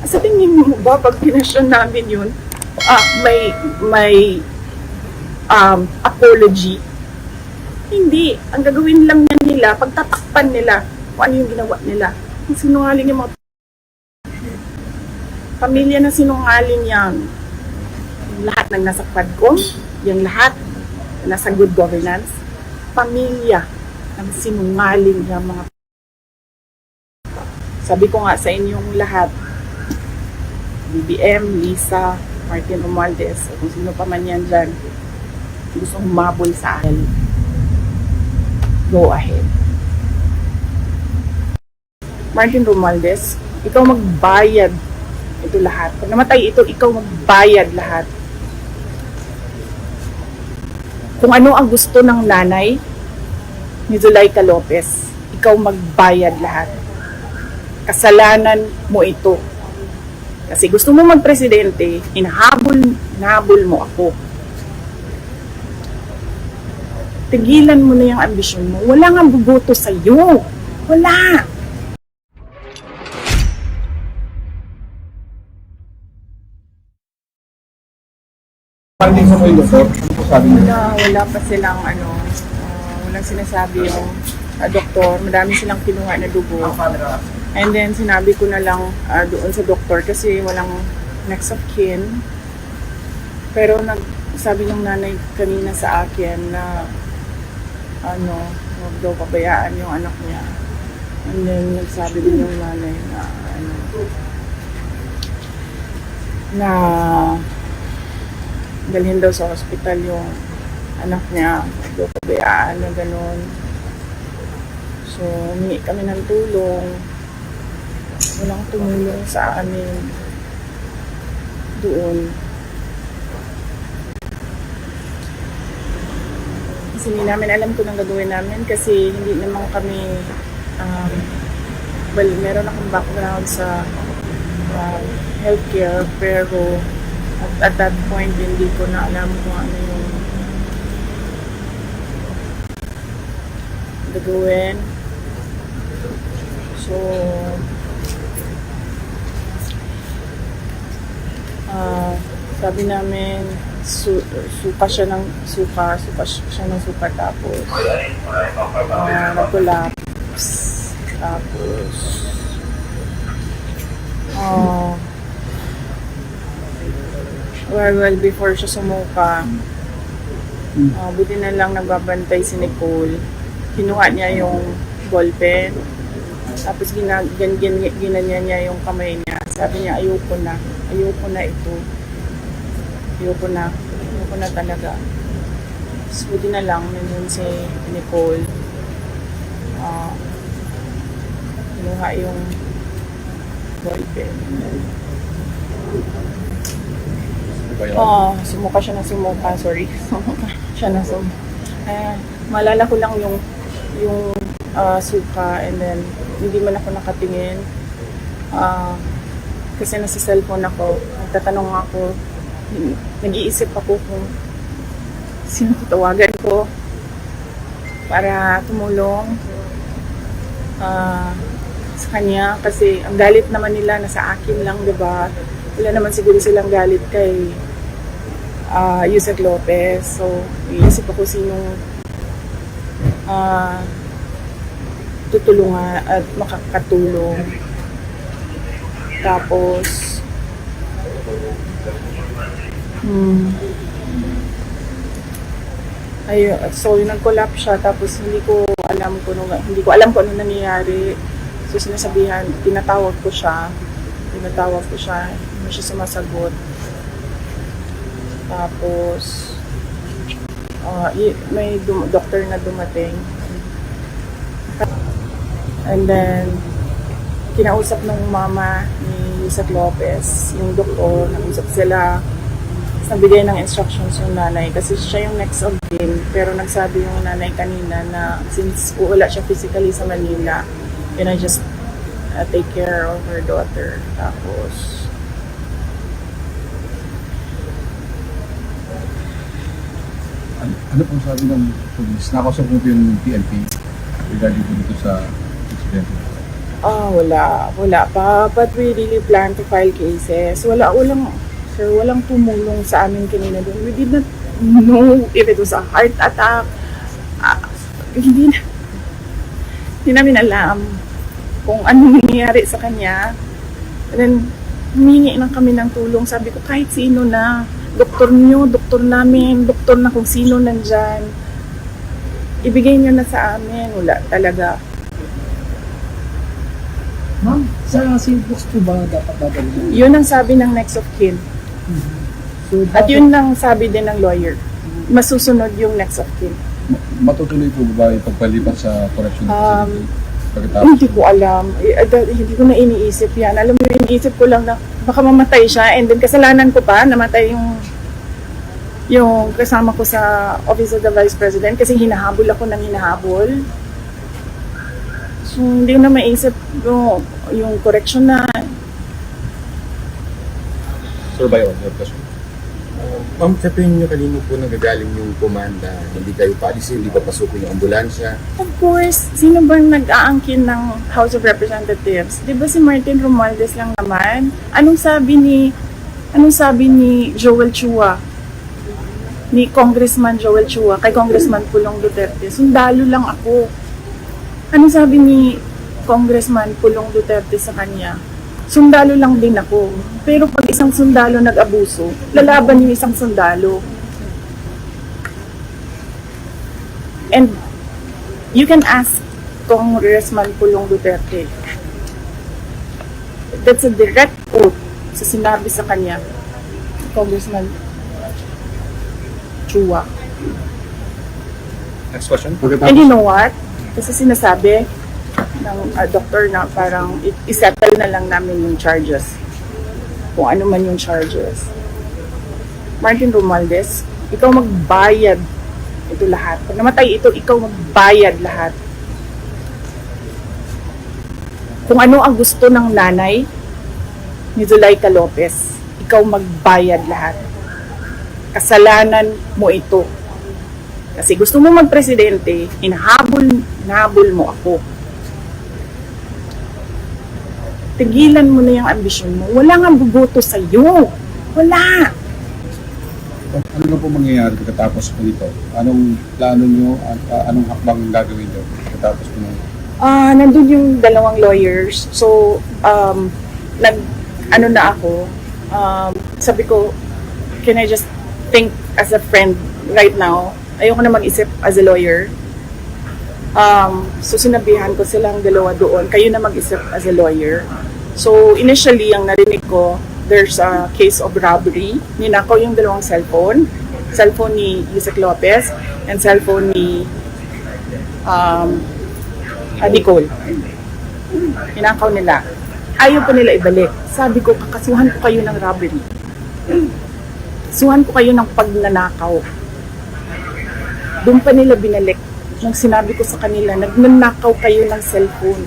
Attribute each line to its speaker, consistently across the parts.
Speaker 1: Sa tingin mo ba, pag pinasyon namin yun, may apology? Hindi. Ang gagawin lang nila, pagtatakpan nila kung ano yung ginawa nila. Ang sinungaling yung mga pamilya na sinungaling yan. Yung lahat ng nasa Quadcom, yung lahat na nasa good governance, pamilya ng sinungaling yung mga. Sabi ko nga sa inyong lahat, BBM, Lisa, Martin Romualdez, o kung sino pa man yan dyan, gusto humabol sa akin, go ahead. Martin Romualdez, ikaw magbayad ito lahat. Pag namatay ito, ikaw magbayad lahat. Kung ano ang gusto ng nanay ni Zuleika Lopez, ikaw magbayad lahat. Kasalanan mo ito. Kasi gusto mo magpresidente, hinahabol mo ako. Tigilan mo na yung ambisyon mo. Wala nga buboto sa'yo. Wala.
Speaker 2: Pagdating sa mga doktor, ano po sabi niyo?
Speaker 1: Wala pa silang walang sinasabi yung doktor. Madami silang kinuha na dugo. And then sinabi ko na lang doon sa doktor kasi walang next of kin. Pero sabi ng nanay kanina sa akin na huwag daw pabayaan yung anak niya. And then nagsabi din yung nanay na dalhin daw sa hospital yung anak niya. Huwag daw pabayaan na gano'n. So, humingi kami ng tulong. Walang tumulong sa amin doon. Kasi hindi namin alam kung anong gagawin namin kasi hindi naman kami meron akong background sa healthcare pero at that point hindi ko na alam kung ano yung gagawin. So sabi namin suka siya ng suka tapos nag-collapse tapos well before siya sumuka buti na lang nagbabantay si Nicole, kinuha niya yung ballpen tapos ginanya niya yung kamay niya. Sabi niya ayoko na ito. Ayoko na talaga. So, buti na lang nandun si Nicole. Kinuha yung ballpen. Sumuka siya na sumuka. Sorry. Sumuka siya na sumuka. Maalala ko lang yung suka and then hindi man ako nakatingin. Kasi nasa cellphone ako. Nagtatanong ako. Nag-iisip ako kung sino tawagan ko para tumulong sa kanya. Kasi ang galit naman nila nasa akin lang, diba? Wala naman siguro silang galit kay Yusek Lopez. So, iisip ako sinong tutulungan at makakatulong. Tapos so nag-collapse siya tapos hindi ko alam kung ano nangyayari. So sinasabihan, tinatawag ko siya, hindi siya sumasagot. Tapos may doctor na dumating. And then kinausap ng mama ni Yusek Lopez, yung doktor, nag-usap sila. Nagbigay ng instructions yung nanay kasi siya yung next of kin. Pero nagsabi yung nanay kanina na since wala siya physically sa Manila, can I just take care of her daughter. Tapos
Speaker 2: ano pong sabi ng police? Nakausap mo yung PNP regarding dito sa incident?
Speaker 1: Wala pa. But we really plan to file cases. Walang tumulong sa amin kanina doon. We did not know if it was a heart attack. Hindi namin alam kung anong nangyayari sa kanya. And then, humingi lang kami ng tulong. Sabi ko, kahit sino na, doktor nyo, doktor namin, doktor na kung sino nandyan, ibigay nyo na sa amin. Wala talaga.
Speaker 3: Ma'am, sa Silbox po ba dapat dadalhin?
Speaker 1: Yun ang sabi ng next of kin.
Speaker 3: So,
Speaker 1: At yun ang sabi din ng lawyer. Masusunod yung next of kin.
Speaker 2: Matutuloy po ba yung pagpalipat sa correction facility? Pagkatapos?
Speaker 1: Hindi ko alam. Hindi ko na iniisip yan. Alam mo, iniisip ko lang na baka mamatay siya and then kasalanan ko pa, namatay yung kasama ko sa Office of the Vice President kasi hinahabol ako ng hinahabol. So, hindi ko na maisip yung correction na.
Speaker 2: Sir Byron, your question.
Speaker 4: Ma'am, sa tingin nyo kanino po nagagaling yung komanda? Hindi kayo paalisin, hindi papasukin yung ambulansya?
Speaker 1: Of course, sino bang nag-aangkin ng House of Representatives? Di ba si Martin Romualdez lang naman? Anong sabi ni Joel Chua? Ni Congressman Joel Chua kay Congressman Pulong Duterte? Sundalo lang ako. Anong sabi ni Congressman Pulong Duterte sa kanya? Sundalo lang din ako. Pero pag isang sundalo nag-abuso, lalaban yung isang sundalo. And you can ask Congressman Pulong Duterte. That's a direct quote sa sinabi sa kanya, Congressman Chua.
Speaker 2: Next question.
Speaker 1: And you know what? Kasi sinasabi ng doktor na parang isettle na lang namin yung charges. Kung ano man yung charges. Martin Romualdez, ikaw magbayad ito lahat. Pag namatay ito, ikaw magbayad lahat. Kung ano ang gusto ng nanay ni Zuleika Lopez, ikaw magbayad lahat. Kasalanan mo ito. Kasi gusto mo magpresidente, hinahabol mo ako. Tigilan mo na yung ambisyon mo. Wala nga buboto sa'yo. Wala.
Speaker 2: Ano na po mangyayari pagkatapos po nito? Anong plano nyo at anong hakbang gagawin nyo pagkatapos po nito?
Speaker 1: Nandun yung dalawang lawyers. So, ano na ako, sabi ko, can I just think as a friend right now? Ayoko na mag-isip as a lawyer. So, sinabihan ko silang dalawa doon, kayo na mag-isip as a lawyer. So, initially, ang narinig ko, there's a case of robbery. Ninakaw yung dalawang cellphone. Cellphone ni Yusek Lopez and cellphone ni Nicole. Ninakaw nila. Ayaw pa nila ibalik. Sabi ko, kakasuhan ko kayo ng robbery. Kasuhan ko kayo ng pagnanakaw. Doon pa nila binalik. Nung sinabi ko sa kanila, nagnanakaw kayo ng cellphone.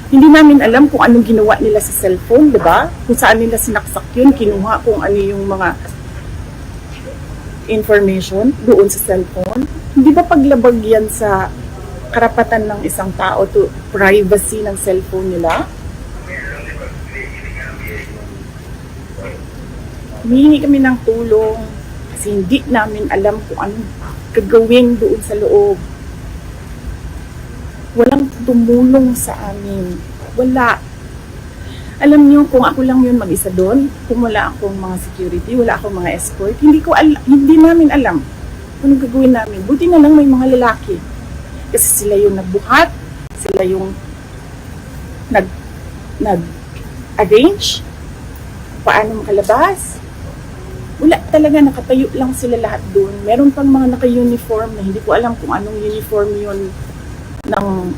Speaker 1: Hindi namin alam kung anong ginawa nila sa cellphone, di ba? Kung saan nila sinaksak yun, kinuha kung ano yung mga information doon sa cellphone. Hindi ba paglabag yan sa karapatan ng isang tao to privacy ng cellphone nila? Humingi kami ng tulong kasi hindi namin alam kung anong gagawin doon sa loob. Walang tumulong sa amin. Wala. Alam niyo, kung ako lang yun mag-isa doon, kung wala akong mga security, wala akong mga escort, hindi namin alam kung anong gagawin namin. Buti na lang may mga lalaki. Kasi sila yung nagbuhat, sila yung nag-arrange, paano makalabas. Wala talaga, nakatayo lang sila lahat doon. Meron pang mga naka-uniform na hindi ko alam kung anong uniform yun ng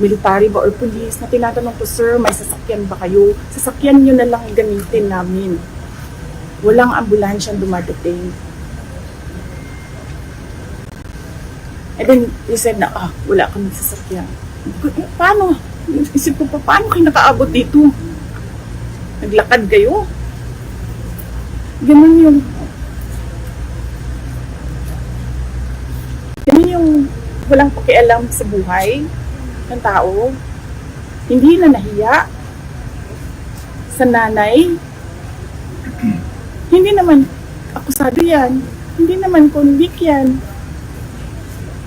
Speaker 1: military ba or police na tinatanong ko, sir, may sasakyan ba kayo? Sasakyan nyo na lang gamitin namin. Walang ambulansyang dumadating. And then, he said na, wala kami sasakyan. Paano? Isip ko pa, paano kayo nakaabot dito? Naglakad kayo? Ganun yung walang pakialam sa buhay ng tao. Hindi na nahiya sa nanay. Hindi naman akusado yan. Hindi naman convict yan.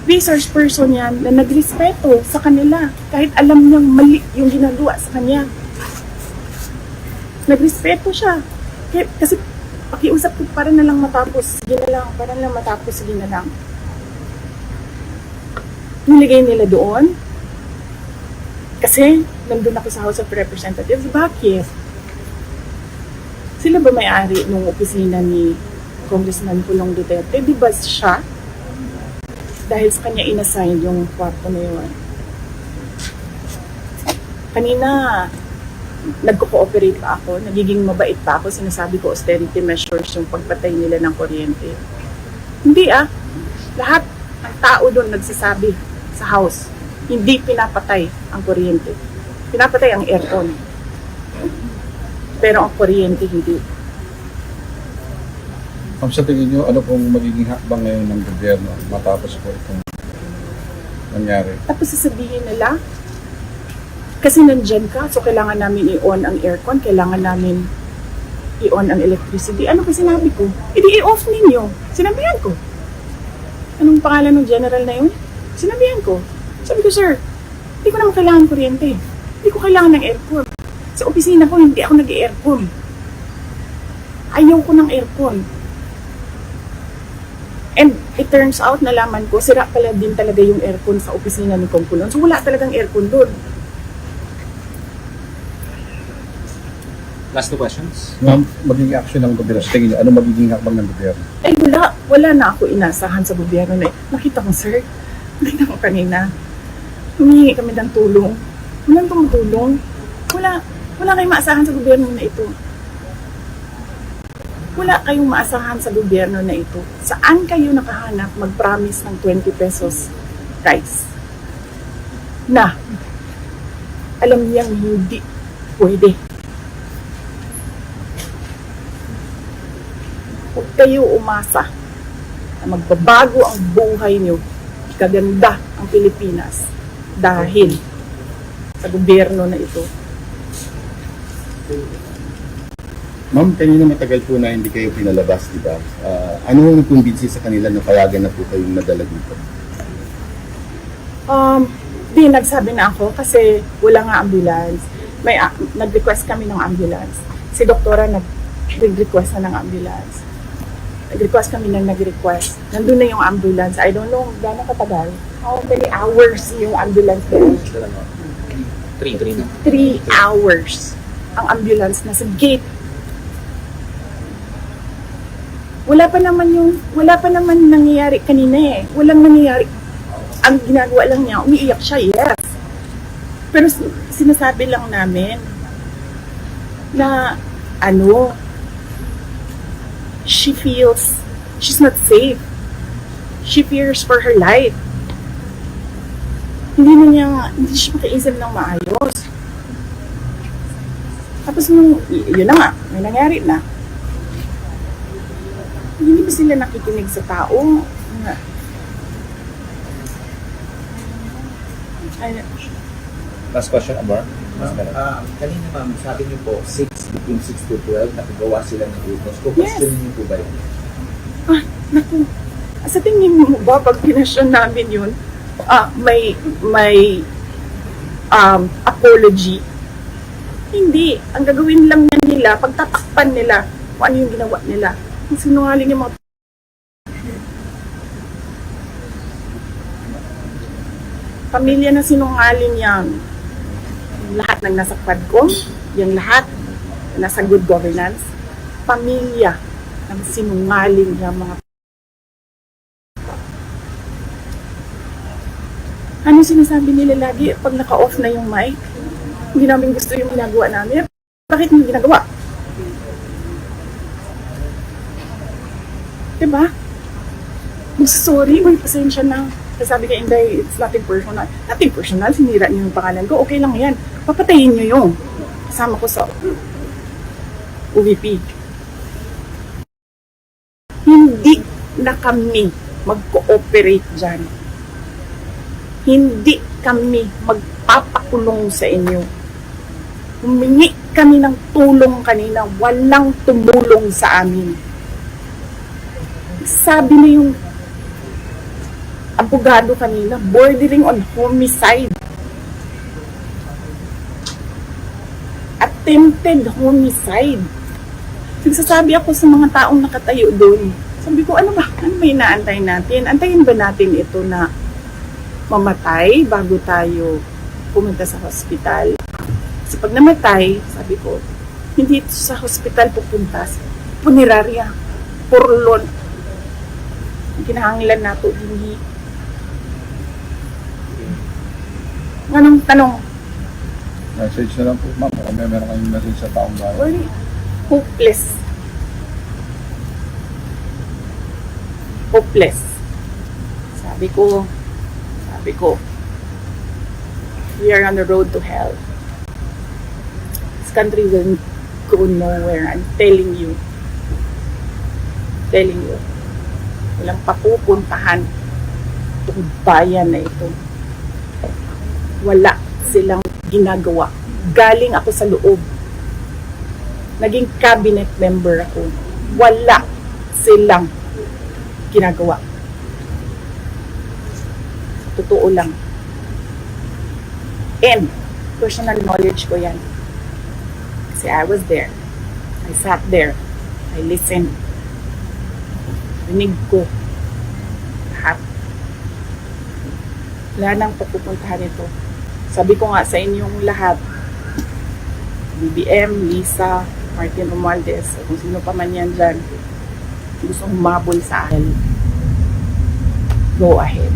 Speaker 1: Resource person yan na nagrespeto sa kanila kahit alam niyang mali yung ginagawa sa kanya. Nagrespeto siya. Kasi pakiusap ko para na lang matapos, sige na lang, para na lang matapos, sige na lang. Niligay nila doon kasi nandun ako sa House of Representatives. Bakit? Sila ba may-ari nung opisina ni Congressman Pulong Duterte? Di ba siya? Dahil sa kanya inassign yung kwarto na yun. Kanina, nagko-cooperate pa ako, nagiging mabait pa ako, sinasabi ko austerity measures yung pagpatay nila ng kuryente. Hindi lahat ng tao doon nagsasabi sa house, hindi pinapatay ang kuryente. Pinapatay ang aircon. Pero ang kuryente hindi.
Speaker 2: Ma'am, sa tingin nyo, ano pong magiging hakbang ngayon ng gobyerno matapos po itong nangyari?
Speaker 1: Tapos sasabihin nila, kasi nandyan ka, so kailangan namin i-on ang aircon, kailangan namin i-on ang electricity. Ano pa sinabi ko? Hindi i-off ninyo. Sinabihan ko. Anong pangalan ng general na yun? Sinabihan ko. Sabi ko, sir, hindi ko naman kailangan kuryente. Hindi ko kailangan ng aircon. Sa opisina ko, hindi ako nag-aircon. Ayaw ko ng aircon. And it turns out, nalaman ko, sira pala din talaga yung aircon sa opisina ni Kong Kulon. So wala talagang aircon doon.
Speaker 5: Last two questions.
Speaker 2: Ma'am, magiging action ng gobyerno. Sa tingin nyo, ano magiging hakbang ng gobyerno?
Speaker 1: Ay, wala na ako inasahan sa gobyerno na nakita ko, sir. Nakita ko kanina. Humingi kami ng tulong. Walang tumutulong. Wala kayong maasahan sa gobyerno na ito. Wala kayong maasahan sa gobyerno na ito. Saan kayo nakahanap mag-promise ng 20 pesos price? Na, alam niyang hindi pwede. Huwag kayo umasa na magbabago ang buhay niyo, kaganda ang Pilipinas dahil sa gobyerno na ito.
Speaker 4: Ma'am, kanina matagal po na hindi kayo pinalabas, di ba? Ano ang nagkumbinsi sa kanila na payagan na po kayong nadala dito?
Speaker 1: Nagsabi na ako kasi wala nga ambulance. Nag-request kami ng ambulance. Si doktora nag-request na ng ambulance. Nag-request kami ng nag-request. Nandun na yung ambulance. I don't know gano'ng katagal. How many hours yung ambulance na yun? 3 hours. Ang ambulance nasa gate. Wala pa naman nangyayari kanina eh. Walang nangyayari. Ang ginagawa lang niya, umiiyak siya, yes. Pero sinasabi lang namin na she feels she's not safe. She fears for her life. Hindi siya makaisip ng maayos. Tapos yun na nga, may nangyari na. Hindi ba sila nakikinig sa tao?
Speaker 5: Last question, Amar.
Speaker 6: Kanina ma'am, sabi niyo po, between 6 to 12, nakagawa sila ng witness. Kung
Speaker 1: Yes.
Speaker 6: question niyo po ba yun?
Speaker 1: Naku. Sa tingin mo ba, pag pinasyon namin yun, may apology? Hindi. Ang gagawin lang nila, pagtatakpan nila kung ano yung ginawa nila. Ang sinungaling yung mga pamilya na sinungaling yan. Yung lahat ng nasa Quadcom, yung lahat na nasa good governance, pamilya ng sinungaling yung mga ano sinasabi nila lagi pag naka-off na yung mic? Hindi namin gusto yung ginagawa namin. Bakit hindi ginagawa? Diba? Sorry, may pasensya na. Sabi ka, Inday, it's nothing personal. Nothing personal, sinira niyo yung pangalan ko. Okay lang yan. Papatayin niyo yung kasama ko sa UVP. Hindi na kami mag-cooperate dyan. hindi kami magpapakulong sa inyo. Humingi kami ng tulong kanina, walang tumulong sa amin. Sabi na yung abogado kanina, bordering on homicide. Attempted homicide. Nagsasabi ako sa mga taong nakatayo doon. Sabi ko, ano ba? Ano ba inaantay natin? Antayin ba natin ito na mamatay bago tayo pumunta sa hospital? Kasi pag namatay, sabi ko, hindi ito sa hospital pupunta. Sa punerarya. Purlon. Ang kinahanglan nato, hindi. Anong tanong?
Speaker 2: Message na lang po, ma'am. Kung meron kayong message sa taong bayan.
Speaker 1: Or hopeless. Hopeless. Sabi ko, we are on the road to hell. This country will go nowhere. I'm telling you. Walang papupuntahan itong bayan na ito. Wala silang ginagawa. Galing ako sa loob. Naging cabinet member ako. Wala silang ginagawa. Totoo lang. And personal knowledge ko yan. Kasi I was there. I sat there. I listened. Rinig ko. Lahat. Wala nang papupuntahan ito. Sabi ko nga sa inyong lahat, BBM, Lisa, Martin Romualdez, kung sino pa man yan dyan, gusto humabol sa akin, go ahead.